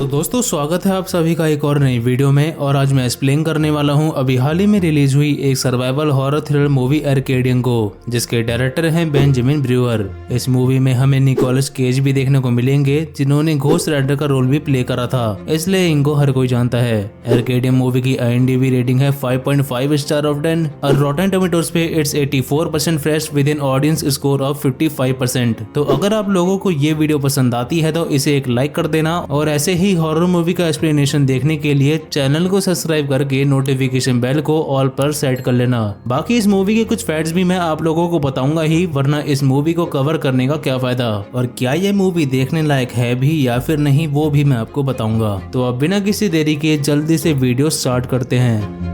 तो दोस्तों स्वागत है आप सभी का एक और नई वीडियो में। और आज मैं एक्सप्लेन करने वाला हूं अभी हाल ही में रिलीज हुई एक survival horror thriller movie Arcadian को, जिसके डायरेक्टर हैं बेंजामिन ब्रूअर। इस मूवी में हमें निकोलस केज भी देखने को मिलेंगे, जिन्होंने घोस्ट राइडर का रोल भी प्ले करा था, इसलिए इनको हर कोई जानता है। आर्केडियन मूवी की IMDb रेटिंग है 5.5 स्टार ऑफ 10 और रॉटेन टोमेटोज पे it's 84% fresh with in audience score of 55%। तो अगर आप लोगों को ये वीडियो पसंद आती है तो इसे एक लाइक कर देना, और ऐसे ही हॉरर मूवी का एक्सप्लेनेशन देखने के लिए चैनल को सब्सक्राइब करके नोटिफिकेशन बेल को ऑल पर सेट कर लेना। बाकी इस मूवी के कुछ फैक्ट्स भी मैं आप लोगों को बताऊंगा ही, वरना इस मूवी को कवर करने का क्या फायदा, और क्या ये मूवी देखने लायक है भी या फिर नहीं वो भी मैं आपको बताऊंगा। तो अब बिना किसी देरी के जल्दी से वीडियो स्टार्ट करते हैं।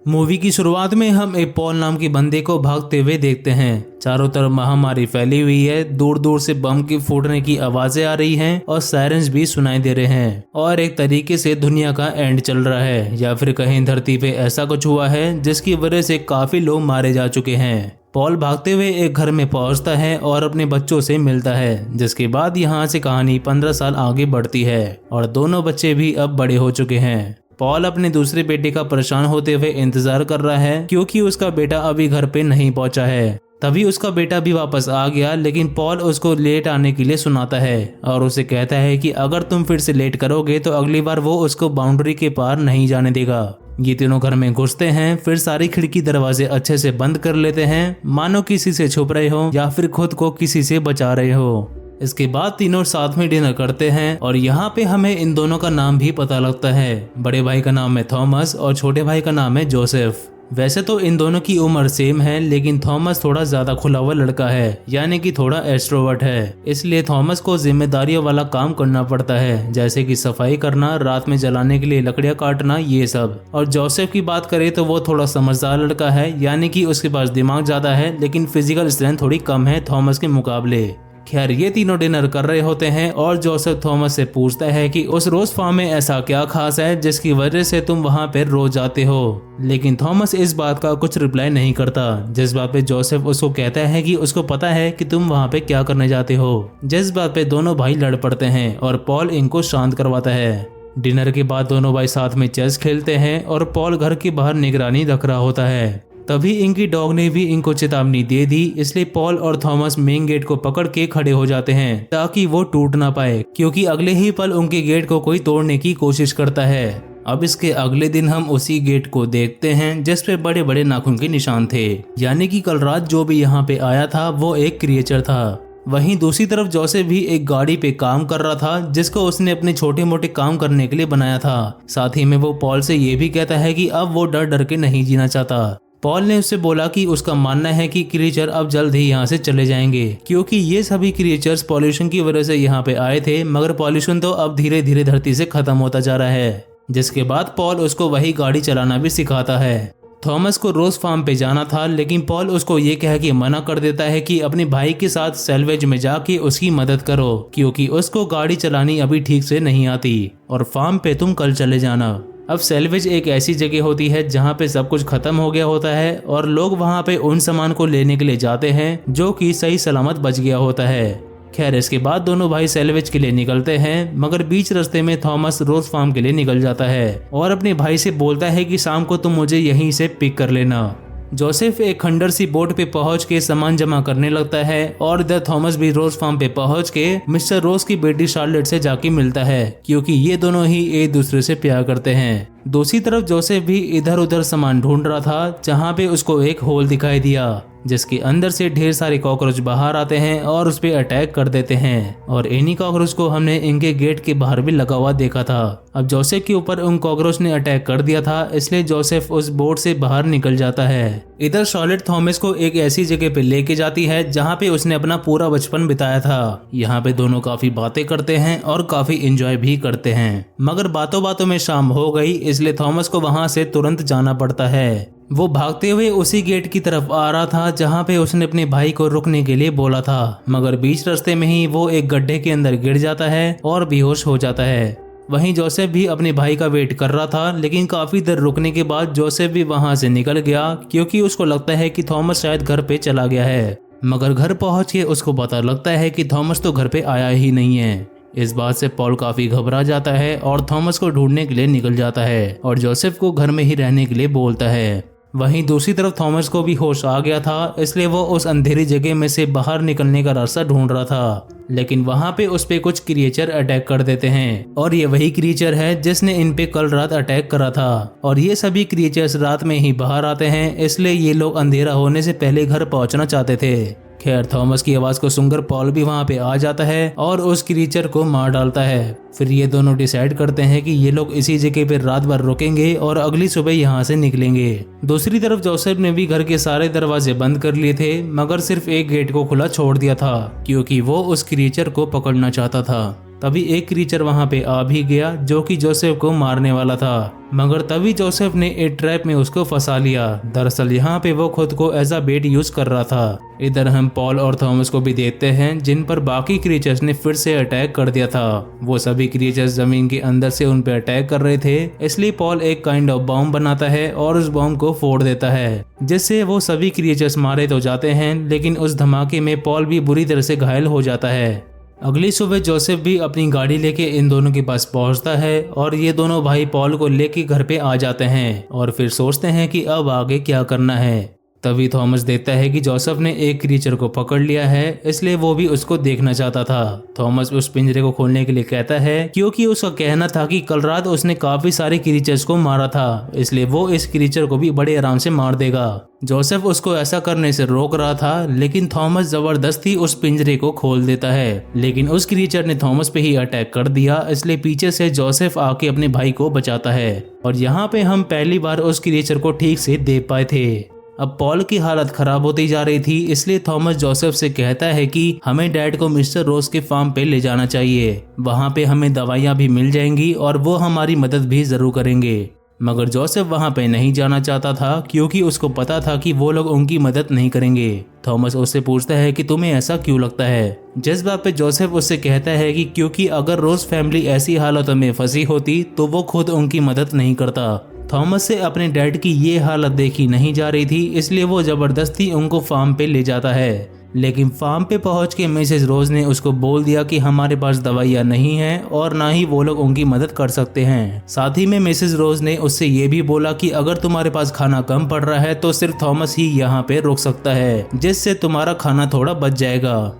मूवी की शुरुआत में हम एक पॉल नाम के बंदे को भागते हुए देखते हैं। चारों तरफ महामारी फैली हुई है, दूर दूर से बम के फूटने की आवाजें आ रही हैं और सायरन्स भी सुनाई दे रहे हैं, और एक तरीके से दुनिया का एंड चल रहा है, या फिर कहीं धरती पे ऐसा कुछ हुआ है जिसकी वजह से काफी लोग मारे जा चुके हैं। पॉल भागते हुए एक घर में पहुंचता है और अपने बच्चों से मिलता है, जिसके बाद यहाँ से कहानी 15 साल आगे बढ़ती है और दोनों बच्चे भी अब बड़े हो चुके हैं। पॉल अपने दूसरे बेटे का परेशान होते हुए इंतजार कर रहा है, क्योंकि उसका बेटा अभी घर पे नहीं पहुंचा है। तभी उसका बेटा भी वापस आ गया, लेकिन पॉल उसको लेट आने के लिए सुनाता है और उसे कहता है कि अगर तुम फिर से लेट करोगे तो अगली बार वो उसको बाउंड्री के पार नहीं जाने देगा। ये तीनों घर में घुसते हैं, फिर सारी खिड़की दरवाजे अच्छे से बंद कर लेते हैं, मानो किसी से छुप रहे हो या फिर खुद को किसी से बचा रहे हो। इसके बाद तीनों साथ में डिनर करते हैं और यहाँ पे हमें इन दोनों का नाम भी पता लगता है। बड़े भाई का नाम है थॉमस और छोटे भाई का नाम है जोसेफ। वैसे तो इन दोनों की उम्र सेम है, लेकिन थॉमस थोड़ा ज्यादा खुला हुआ लड़का है, यानी कि थोड़ा एक्सट्रोवर्ट है, इसलिए थॉमस को जिम्मेदारियों वाला काम करना पड़ता है, जैसे कि सफाई करना, रात में जलाने के लिए लकड़ियां काटना, ये सब। और जोसेफ की बात करें तो वो थोड़ा समझदार लड़का है, यानी कि उसके पास दिमाग ज्यादा है, लेकिन फिजिकल स्ट्रेंथ थोड़ी कम है थॉमस के मुकाबले। खैर ये तीनों डिनर कर रहे होते हैं और जोसेफ थॉमस से पूछता है कि उस रोज फार्म में ऐसा क्या खास है जिसकी वजह से तुम वहां पर रोज जाते हो, लेकिन थॉमस इस बात का कुछ रिप्लाई नहीं करता, जिस बात पे जोसेफ उसको कहता है कि उसको पता है कि तुम वहां पे क्या करने जाते हो, जिस बात पे दोनों भाई लड़ पड़ते हैं और पॉल इनको शांत करवाता है। डिनर के बाद दोनों भाई साथ में चेस खेलते हैं और पॉल घर के बाहर निगरानी रख रहा होता है। तभी इनकी डॉग ने भी इनको चेतावनी दे दी, इसलिए पॉल और थॉमस मेन गेट को पकड़ के खड़े हो जाते हैं ताकि वो टूट ना पाए, क्योंकि अगले ही पल उनके गेट को कोई तोड़ने की कोशिश करता है। अब इसके अगले दिन हम उसी गेट को देखते हैं जिस पे बड़े बड़े नाखून के निशान थे, यानी कि कल रात जो भी यहाँ पे आया था वो एक क्रिएचर था। वहीं दूसरी तरफ जोसेफ भी एक गाड़ी पे काम कर रहा था, जिसको उसने अपने छोटे मोटे काम करने के लिए बनाया था। साथ ही में वो पॉल से ये भी कहता है कि अब वो डर डर के नहीं जीना चाहता। पॉल ने उससे बोला कि उसका मानना है कि क्रिएचर अब जल्द ही यहाँ से चले जाएंगे, क्योंकि ये सभी क्रिएचर्स पॉल्यूशन की वजह से यहाँ पे आए थे, मगर पॉल्यूशन तो अब धीरे धीरे धरती से खत्म होता जा रहा है। जिसके बाद पॉल उसको वही गाड़ी चलाना भी सिखाता है। थॉमस को रोज फार्म पे जाना था, लेकिन पॉल उसको ये कह के मना कर देता है कि अपने भाई के साथ सैल्वेज में जाके उसकी मदद करो, क्योंकि उसको गाड़ी चलानी अभी ठीक से नहीं आती, और फार्म पे तुम कल चले जाना। अब सैल्वेज एक ऐसी जगह होती है जहाँ पे सब कुछ खत्म हो गया होता है और लोग वहाँ पे उन सामान को लेने के लिए जाते हैं जो कि सही सलामत बच गया होता है। खैर इसके बाद दोनों भाई सैल्वेज के लिए निकलते हैं, मगर बीच रास्ते में थॉमस रोज फार्म के लिए निकल जाता है और अपने भाई से बोलता है कि शाम को तुम मुझे यहीं से पिक कर लेना। जोसेफ एक खंडर सी बोट पे पहुंच के सामान जमा करने लगता है और इधर थॉमस भी रोज फार्म पे पहुंच के मिस्टर रोज की बेटी शार्लेट से जाके मिलता है, क्योंकि ये दोनों ही एक दूसरे से प्यार करते हैं। दूसरी तरफ जोसेफ भी इधर उधर सामान ढूंढ रहा था, जहाँ पे उसको एक होल दिखाई दिया, जिसके अंदर से ढेर सारे कॉकरोच बाहर आते हैं और उस पे अटैक कर देते हैं, और इन्हीं कॉकरोच को हमने इनके गेट के बाहर भी लगा हुआ देखा था। अब जोसेफ के ऊपर उन कॉकरोच ने अटैक कर दिया था, इसलिए जोसेफ उस बोट से बाहर निकल जाता है। इधर शार्लेट थॉमस को एक ऐसी जगह पे लेके जाती है जहाँ पे उसने अपना पूरा बचपन बिताया था। यहाँ पे दोनों काफी बातें करते हैं और काफी एंजॉय भी करते हैं, मगर बातों बातों में शाम हो गई, इसलिए थॉमस को वहाँ से तुरंत जाना पड़ता है। वो भागते हुए उसी गेट की तरफ आ रहा था जहाँ पे उसने अपने भाई को रुकने के लिए बोला था, मगर बीच रास्ते में ही वो एक गड्ढे के अंदर गिर जाता है और बेहोश हो जाता है। वहीं जोसेफ भी अपने भाई का वेट कर रहा था, लेकिन काफी देर रुकने के बाद जोसेफ भी वहां से निकल गया क्योंकि उसको लगता है कि थॉमस शायद घर पे चला गया है। मगर घर पहुंच के उसको पता लगता है कि थॉमस तो घर पे आया ही नहीं है। इस बात से पॉल काफी घबरा जाता है और थॉमस को ढूंढने के लिए निकल जाता है और जोसेफ को घर में ही रहने के लिए बोलता है। वहीं दूसरी तरफ थॉमस को भी होश आ गया था, इसलिए वो उस अंधेरी जगह में से बाहर निकलने का रास्ता ढूंढ रहा था। लेकिन वहां पे उस पे कुछ क्रिएचर अटैक कर देते हैं और ये वही क्रिएचर है जिसने इन पे कल रात अटैक करा था। और ये सभी क्रिएचर्स रात में ही बाहर आते हैं, इसलिए ये लोग अंधेरा होने से पहले घर पहुंचना चाहते थे। खैर थॉमस की आवाज को सुनकर पॉल भी वहां पे आ जाता है और उस क्रिएचर को मार डालता है। फिर ये दोनों डिसाइड करते हैं कि ये लोग इसी जगह पे रात भर रुकेंगे और अगली सुबह यहाँ से निकलेंगे। दूसरी तरफ जोसेफ ने भी घर के सारे दरवाजे बंद कर लिए थे, मगर सिर्फ एक गेट को खुला छोड़ दिया था क्योंकि वो उस क्रिएचर को पकड़ना चाहता था। तभी एक क्रिएचर वहां पे आ भी गया जो कि जोसेफ को मारने वाला था, मगर तभी जोसेफ ने एक ट्रैप में उसको फंसा लिया। दरअसल यहाँ पे वो खुद को एज अ बेट यूज कर रहा था। इधर हम पॉल और थॉमस को भी देखते हैं जिन पर बाकी क्रिएचर्स ने फिर से अटैक कर दिया था। वो सभी क्रिएचर्स जमीन के अंदर से उन पे अटैक कर रहे थे, इसलिए पॉल एक काइंड ऑफ बॉम्ब बनाता है और उस बॉम्ब को फोड़ देता है, जिससे वो सभी क्रिएचर्स मारे तो जाते हैं, लेकिन उस धमाके में पॉल भी बुरी तरह से घायल हो जाता है। अगली सुबह जोसेफ भी अपनी गाड़ी लेके इन दोनों के पास पहुंचता है और ये दोनों भाई पॉल को लेके घर पे आ जाते हैं और फिर सोचते हैं कि अब आगे क्या करना है। तभी थॉमस देखता है कि जोसेफ ने एक क्रीचर को पकड़ लिया है, इसलिए वो भी उसको देखना चाहता था। थॉमस उस पिंजरे को खोलने के लिए कहता है क्योंकि उसका कहना था कि कल रात उसने काफी सारे क्रीचर्स को मारा था, इसलिए वो इस क्रीचर को भी बड़े आराम से मार देगा। जोसेफ उसको ऐसा करने से रोक रहा था, लेकिन थॉमस जबरदस्ती उस पिंजरे को खोल देता है, लेकिन उस क्रीचर ने थॉमस पे ही अटैक कर दिया, इसलिए पीछे से जोसेफ आके अपने भाई को बचाता है। और यहाँ पे हम पहली बार उस क्रीचर को ठीक से देख पाए थे। अब पॉल की हालत खराब होती जा रही थी, इसलिए थॉमस जोसेफ से कहता है कि हमें डैड को मिस्टर रोज के फार्म पे ले जाना चाहिए। वहाँ पे हमें दवाइयाँ भी मिल जाएंगी और वो हमारी मदद भी जरूर करेंगे। मगर जोसेफ वहाँ पे नहीं जाना चाहता था क्योंकि उसको पता था कि वो लोग उनकी मदद नहीं करेंगे। थॉमस उससे पूछता है कि तुम्हें ऐसा क्यों लगता है, जिस बात पे जोसेफ उससे कहता है कि क्योंकि अगर रोज फैमिली ऐसी हालतों में फंसी होती तो वो खुद उनकी मदद नहीं करता। थॉमस से अपने डैड की ये हालत देखी नहीं जा रही थी, इसलिए वो जबरदस्ती उनको फार्म पे ले जाता है। लेकिन फार्म पे पहुंच के मिसेस रोज ने उसको बोल दिया कि हमारे पास दवाइयाँ नहीं हैं और ना ही वो लोग उनकी मदद कर सकते हैं। साथ ही में मिसेस रोज ने उससे ये भी बोला कि अगर तुम्हारे पास खाना कम पड़ रहा है तो सिर्फ थॉमस ही यहाँ पे रुक सकता है, जिससे तुम्हारा खाना थोड़ा बच जाएगा।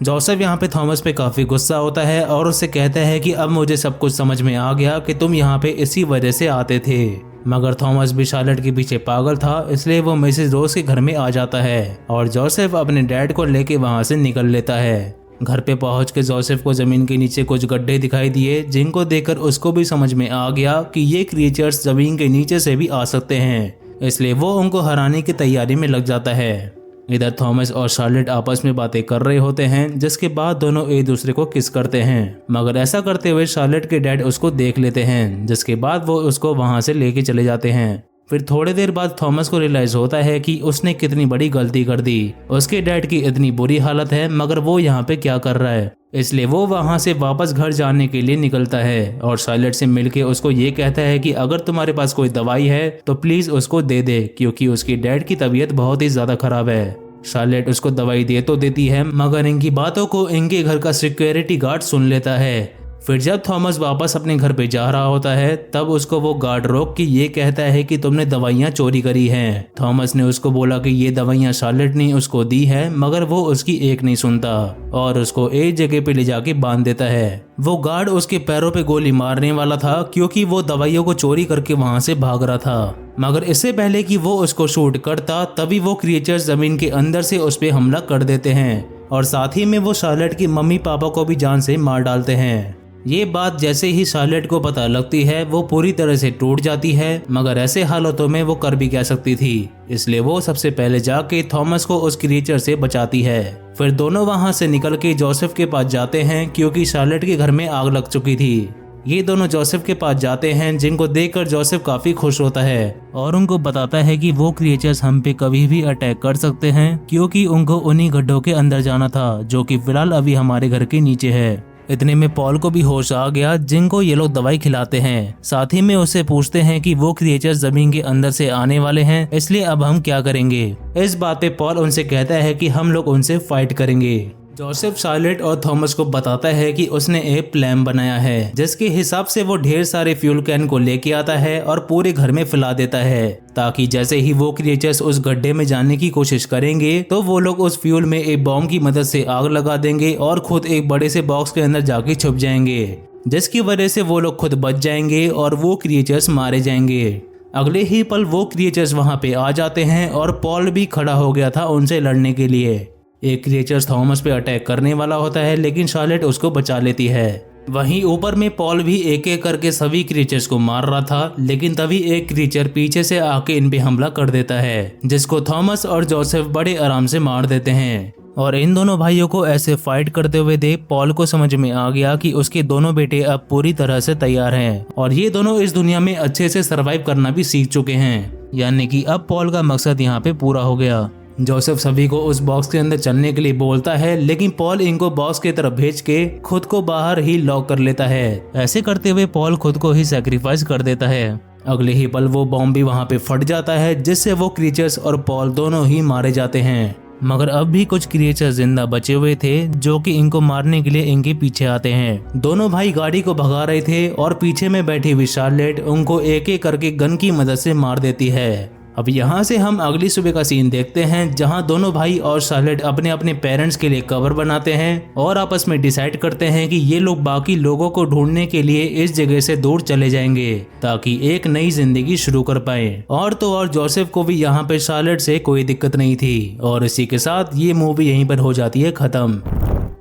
जोसेफ यहाँ पे थॉमस पे काफी गुस्सा होता है और उससे कहता है कि अब मुझे सब कुछ समझ में आ गया कि तुम यहाँ पे इसी वजह से आते थे। मगर थॉमस भी शार्लेट के पीछे पागल था, इसलिए वो मिसेस रोज के घर में आ जाता है और जोसेफ अपने डैड को लेके वहां से निकल लेता है। घर पे पहुंच के जोसेफ को जमीन के नीचे कुछ गड्ढे दिखाई दिए, जिनको देखकर उसको भी समझ में आ गया कि ये क्रिएचर्स जमीन के नीचे से भी आ सकते हैं, इसलिए वो उनको हराने की तैयारी में लग जाता है। इधर थॉमस और शार्लेट आपस में बातें कर रहे होते हैं, जिसके बाद दोनों एक दूसरे को किस करते हैं। मगर ऐसा करते हुए शार्लेट के डैड उसको देख लेते हैं, जिसके बाद वो उसको वहां से लेके चले जाते हैं। फिर थोड़ी देर बाद थॉमस को रियलाइज होता है कि उसने कितनी बड़ी गलती कर दी। उसके डैड की इतनी बुरी हालत है, मगर वो यहाँ पे क्या कर रहा है, इसलिए वो वहां से वापस घर जाने के लिए निकलता है और शार्लेट से मिलके उसको ये कहता है कि अगर तुम्हारे पास कोई दवाई है तो प्लीज उसको दे दे, क्योंकि उसकी डैड की तबीयत बहुत ही ज्यादा खराब है। शार्लेट उसको दवाई दे तो देती है, मगर इनकी बातों को इनके घर का सिक्योरिटी गार्ड सुन लेता है। फिर जब थॉमस वापस अपने घर पे जा रहा होता है, तब उसको वो गार्ड रोक के ये कहता है कि तुमने दवाइयाँ चोरी करी हैं। थॉमस ने उसको बोला कि ये दवाइयाँ शार्लेट ने उसको दी है, मगर वो उसकी एक नहीं सुनता और उसको एक जगह पे ले जाके बांध देता है। वो गार्ड उसके पैरों पे गोली मारने वाला था क्योंकि वो दवाइयों को चोरी करके वहां से भाग रहा था। मगर इससे पहले कि वो उसको शूट करता, तभी वो क्रिएचर्स जमीन के अंदर से उस पे हमला कर देते हैं और साथ ही में वो शार्लेट की मम्मी पापा को भी जान से मार डालते हैं। ये बात जैसे ही शार्लेट को पता लगती है, वो पूरी तरह से टूट जाती है, मगर ऐसे हालातों में वो कर भी क्या सकती थी, इसलिए वो सबसे पहले जाके थॉमस को उस क्रिएचर से बचाती है। फिर दोनों वहां से निकल के जोसेफ के पास जाते हैं क्योंकि शार्लेट के घर में आग लग चुकी थी। ये दोनों जोसेफ के पास जाते हैं, जिनको देखकर जोसेफ काफी खुश होता है और उनको बताता है कि वो क्रिएचर्स हम पे कभी भी अटैक कर सकते हैं, क्योंकि उनको उन्हीं गड्ढों के अंदर जाना था जो कि फिलहाल अभी हमारे घर के नीचे है। इतने में पॉल को भी होश आ गया, जिनको ये लोग दवाई खिलाते हैं। साथ ही में उससे पूछते हैं कि वो क्रिएचर्स जमीन के अंदर से आने वाले हैं, इसलिए अब हम क्या करेंगे। इस बात पे पॉल उनसे कहता है कि हम लोग उनसे फाइट करेंगे। जोसेफ शार्लेट और थॉमस को बताता है कि उसने एक प्लान बनाया है, जिसके हिसाब से वो ढेर सारे फ्यूल कैन को लेके आता है और पूरे घर में फैला देता है, ताकि जैसे ही वो क्रिएचर्स उस गड्ढे में जाने की कोशिश करेंगे तो वो लोग उस फ्यूल में एक बॉम्ब की मदद से आग लगा देंगे और खुद एक बड़े से बॉक्स के अंदर जाके छुप जाएंगे, जिसकी वजह से वो लोग खुद बच जाएंगे और वो क्रिएचर्स मारे जाएंगे। अगले ही पल वो क्रिएचर्स वहां पे आ जाते हैं और पॉल भी खड़ा हो गया था उनसे लड़ने के लिए। एक क्रिएचर थॉमस पे अटैक करने वाला होता है, लेकिन शार्लेट उसको बचा लेती है। वहीं ऊपर में पॉल भी एक एक करके सभी क्रिएचर्स को मार रहा था, लेकिन तभी एक क्रिएचर पीछे से आके इन पे हमला कर देता है, जिसको थॉमस और जोसेफ बड़े आराम से मार देते हैं। और इन दोनों भाइयों को ऐसे फाइट करते हुए देख पॉल को समझ में आ गया कि उसके दोनों बेटे अब पूरी तरह से तैयार हैं और ये दोनों इस दुनिया में अच्छे से सरवाइव करना भी सीख चुके हैं, यानी कि अब पॉल का मकसद यहाँ पे पूरा हो गया। जोसेफ सभी को उस बॉक्स के अंदर चलने के लिए बोलता है, लेकिन पॉल इनको बॉक्स की तरफ भेज के खुद को बाहर ही लॉक कर लेता है। ऐसे करते हुए पॉल खुद को ही सैक्रिफाइस कर देता है। अगले ही पल वो बॉम्ब भी वहाँ पे फट जाता है, जिससे वो क्रिएचर्स और पॉल दोनों ही मारे जाते हैं। मगर अब भी कुछ क्रिएचर्स जिंदा बचे हुए थे, जो कि इनको मारने के लिए इनके पीछे आते हैं। दोनों भाई गाड़ी को भगा रहे थे और पीछे में बैठी हुई शार्लेट उनको एक एक करके गन की मदद से मार देती है। अब यहाँ से हम अगली सुबह का सीन देखते हैं, जहाँ दोनों भाई और शार्लेट अपने अपने पेरेंट्स के लिए कवर बनाते हैं और आपस में डिसाइड करते हैं कि ये लोग बाकी लोगों को ढूंढने के लिए इस जगह से दूर चले जाएंगे, ताकि एक नई जिंदगी शुरू कर पाए। और तो और जोसेफ को भी यहाँ पे शार्लेट से कोई दिक्कत नहीं थी। और इसी के साथ ये मूवी यहीं पर हो जाती है खत्म।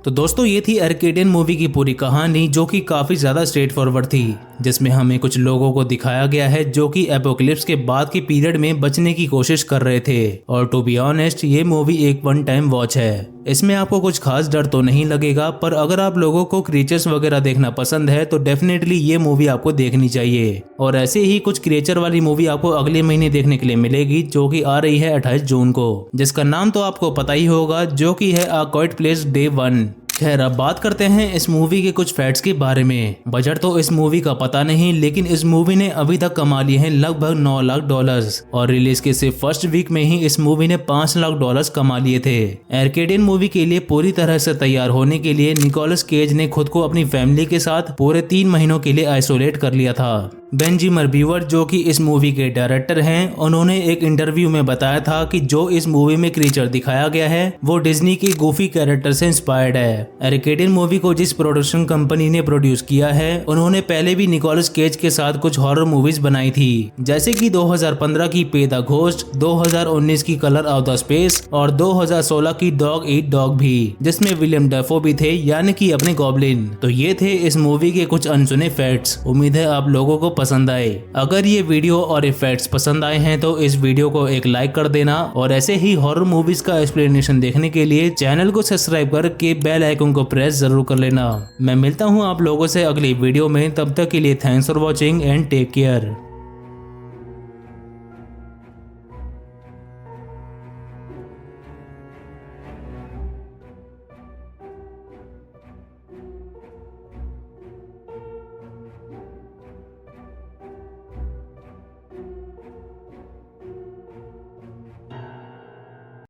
तो दोस्तों, ये थी आर्केडियन मूवी की पूरी कहानी, जो कि काफी ज्यादा स्ट्रेट फॉरवर्ड थी, जिसमें हमें कुछ लोगों को दिखाया गया है जो कि एपोकलिप्स के बाद के पीरियड में बचने की कोशिश कर रहे थे। और टू बी ऑनेस्ट, ये मूवी एक वन टाइम वॉच है। इसमें आपको कुछ खास डर तो नहीं लगेगा, पर अगर आप लोगों को क्रिएचर्स वगैरह देखना पसंद है तो डेफिनेटली ये मूवी आपको देखनी चाहिए। और ऐसे ही कुछ क्रिएचर वाली मूवी आपको अगले महीने देखने के लिए मिलेगी, जो कि आ रही है 28 जून को, जिसका नाम तो आपको पता ही होगा, जो कि है अ क्वाइट प्लेस डे 1। खैर, अब बात करते हैं इस मूवी के कुछ फैक्ट्स के बारे में। बजट तो इस मूवी का पता नहीं, लेकिन इस मूवी ने अभी तक कमा लिए हैं लगभग $9 लाख और रिलीज के सिर्फ फर्स्ट वीक में ही इस मूवी ने $5 लाख कमा लिए थे। आर्केडियन मूवी के लिए पूरी तरह से तैयार होने के लिए निकोलस केज ने खुद को अपनी फैमिली के साथ पूरे 3 महीनों के लिए आइसोलेट कर लिया था। बेंजिमर बीवर, जो कि इस मूवी के डायरेक्टर हैं, उन्होंने एक इंटरव्यू में बताया था कि जो इस मूवी में क्रीचर दिखाया गया है वो डिज्नी की गूफी कैरेक्टर से इंस्पायर्ड है। आर्केडियन मूवी को जिस प्रोडक्शन कंपनी ने प्रोड्यूस किया है, उन्होंने पहले भी निकोलस केज के साथ कुछ हॉरर मूवीज बनाई थी, जैसे कि 2015 की पे द घोस्ट, 2019 की कलर ऑफ द स्पेस और 2016 की डॉग ईट डॉग भी, जिसमें विलियम डेफो भी थे, यानी कि अपने गॉब्लिन। तो ये थे इस मूवी के कुछ अनसुने फैक्ट्स। उम्मीद है आप लोगों को पसंद आए। अगर ये वीडियो और इफेक्ट्स पसंद आए हैं तो इस वीडियो को एक लाइक कर देना और ऐसे ही हॉरर मूवीज का एक्सप्लेनेशन देखने के लिए चैनल को सब्सक्राइब करके बेल आइकन को प्रेस जरूर कर लेना। मैं मिलता हूँ आप लोगों से अगली वीडियो में, तब तक के लिए thanks for watching and take care.